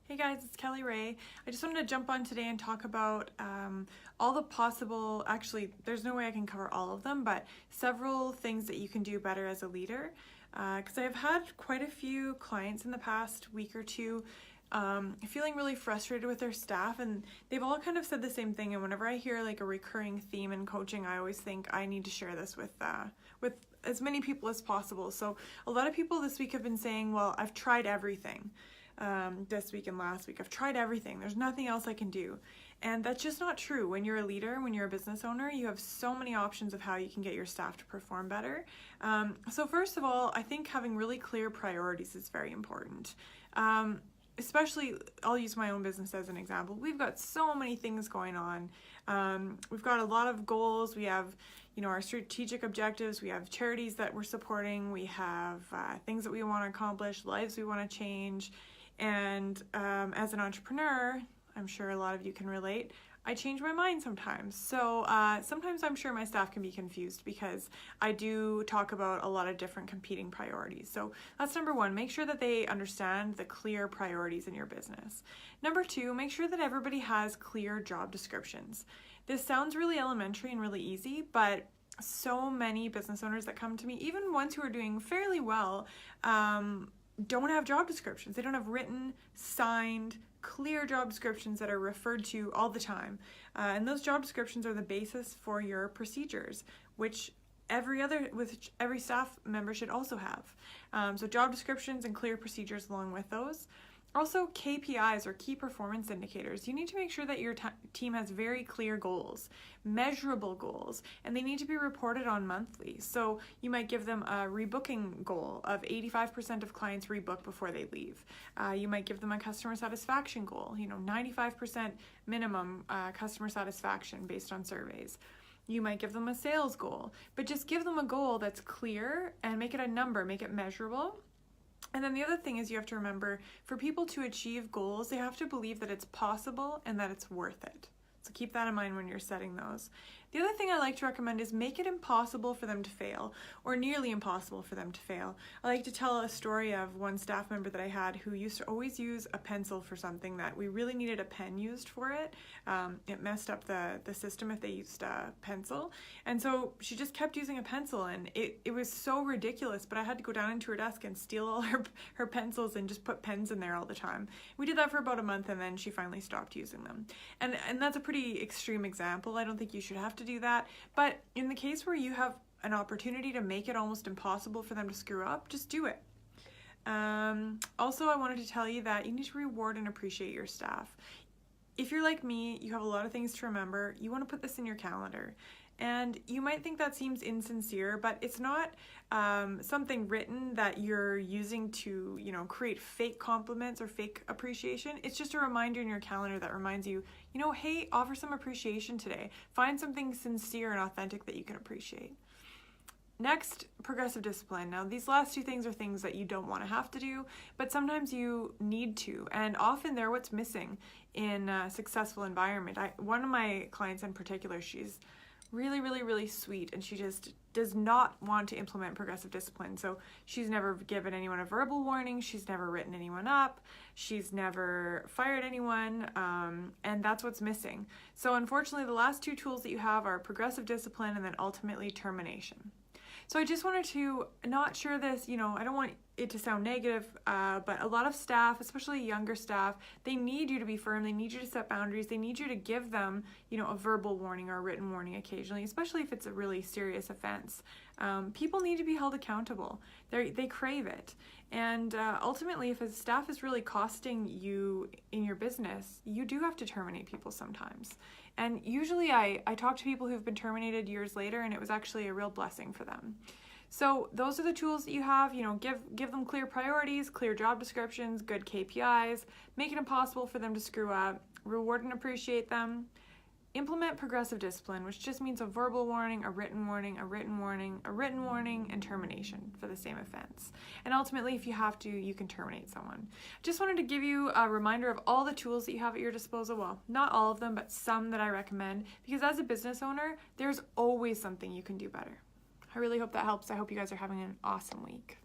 Hey guys, it's Kelly Ray. I just wanted to jump on today and talk about all the possible, actually there's no way I can cover all of them, but several things that you can do better as a leader. Because I've had quite a few clients in the past week or two feeling really frustrated with their staff, and they've all kind of said the same thing. And whenever I hear like a recurring theme in coaching, I always think I need to share this with as many people as possible. So a lot of people this week have been saying, well, I've tried everything. This week and last week, I've tried everything. There's nothing else I can do. And that's just not true. When you're a leader, when you're a business owner, you have so many options of how you can get your staff to perform better. So first of all, I think having really clear priorities is very important. Especially, I'll use my own business as an example. We've got so many things going on. We've got a lot of goals. We have, our strategic objectives. We have charities that we're supporting. We have things that we want to accomplish, lives we want to change. And as an entrepreneur, I'm sure a lot of you can relate, I change my mind sometimes. So sometimes I'm sure my staff can be confused because I do talk about a lot of different competing priorities. So that's number one, make sure that they understand the clear priorities in your business. Number two, make sure that everybody has clear job descriptions. This sounds really elementary and really easy, but so many business owners that come to me, even ones who are doing fairly well, don't have job descriptions. They don't have written, signed, clear job descriptions that are referred to all the time. And those job descriptions are the basis for your procedures, which every staff member should also have. So job descriptions and clear procedures along with those. Also, KPIs or key performance indicators. You need to make sure that your team has very clear goals, measurable goals, and they need to be reported on monthly. So you might give them a rebooking goal of 85% of clients rebook before they leave. You might give them a customer satisfaction goal, 95% minimum customer satisfaction based on surveys. You might give them a sales goal, but just give them a goal that's clear and make it a number, make it measurable. And then the other thing is you have to remember, for people to achieve goals, they have to believe that it's possible and that it's worth it. So keep that in mind when you're setting those. The other thing I like to recommend is make it impossible for them to fail, or nearly impossible for them to fail. I like to tell a story of one staff member that I had who used to always use a pencil for something that we really needed a pen used for it. It messed up the system if they used a pencil. And so she just kept using a pencil, and it was so ridiculous, but I had to go down into her desk and steal all her pencils and just put pens in there all the time. We did that for about a month, and then she finally stopped using them. And that's a pretty extreme example. I don't think you should have to do that, but in the case where you have an opportunity to make it almost impossible for them to screw up, just do it. Also, I wanted to tell you that you need to reward and appreciate your staff. If you're like me, you have a lot of things to remember, you want to put this in your calendar. And you might think that seems insincere, but it's not something written that you're using to, create fake compliments or fake appreciation. It's just a reminder in your calendar that reminds you, hey, offer some appreciation today. Find something sincere and authentic that you can appreciate. Next, progressive discipline. Now, these last two things are things that you don't want to have to do, but sometimes you need to, and often they're what's missing in a successful environment. One of my clients in particular, she's really, really, really sweet, and she just does not want to implement progressive discipline. So she's never given anyone a verbal warning, she's never written anyone up, she's never fired anyone, and that's what's missing. So unfortunately, the last two tools that you have are progressive discipline and then ultimately termination. So I just wanted to not share this, I don't want it to sound negative, but a lot of staff, especially younger staff, they need you to be firm, they need you to set boundaries, they need you to give them, a verbal warning or a written warning occasionally, especially if it's a really serious offense. People need to be held accountable. They crave it. And ultimately, if a staff is really costing you in your business, you do have to terminate people sometimes. And usually I talk to people who've been terminated years later, and it was actually a real blessing for them. So those are the tools that you have, give them clear priorities, clear job descriptions, good KPIs, make it impossible for them to screw up, reward and appreciate them. Implement progressive discipline, which just means a verbal warning, a written warning, a written warning, a written warning, and termination for the same offense. And ultimately, if you have to, you can terminate someone. Just wanted to give you a reminder of all the tools that you have at your disposal. Well, not all of them, but some that I recommend, because as a business owner, there's always something you can do better. I really hope that helps. I hope you guys are having an awesome week.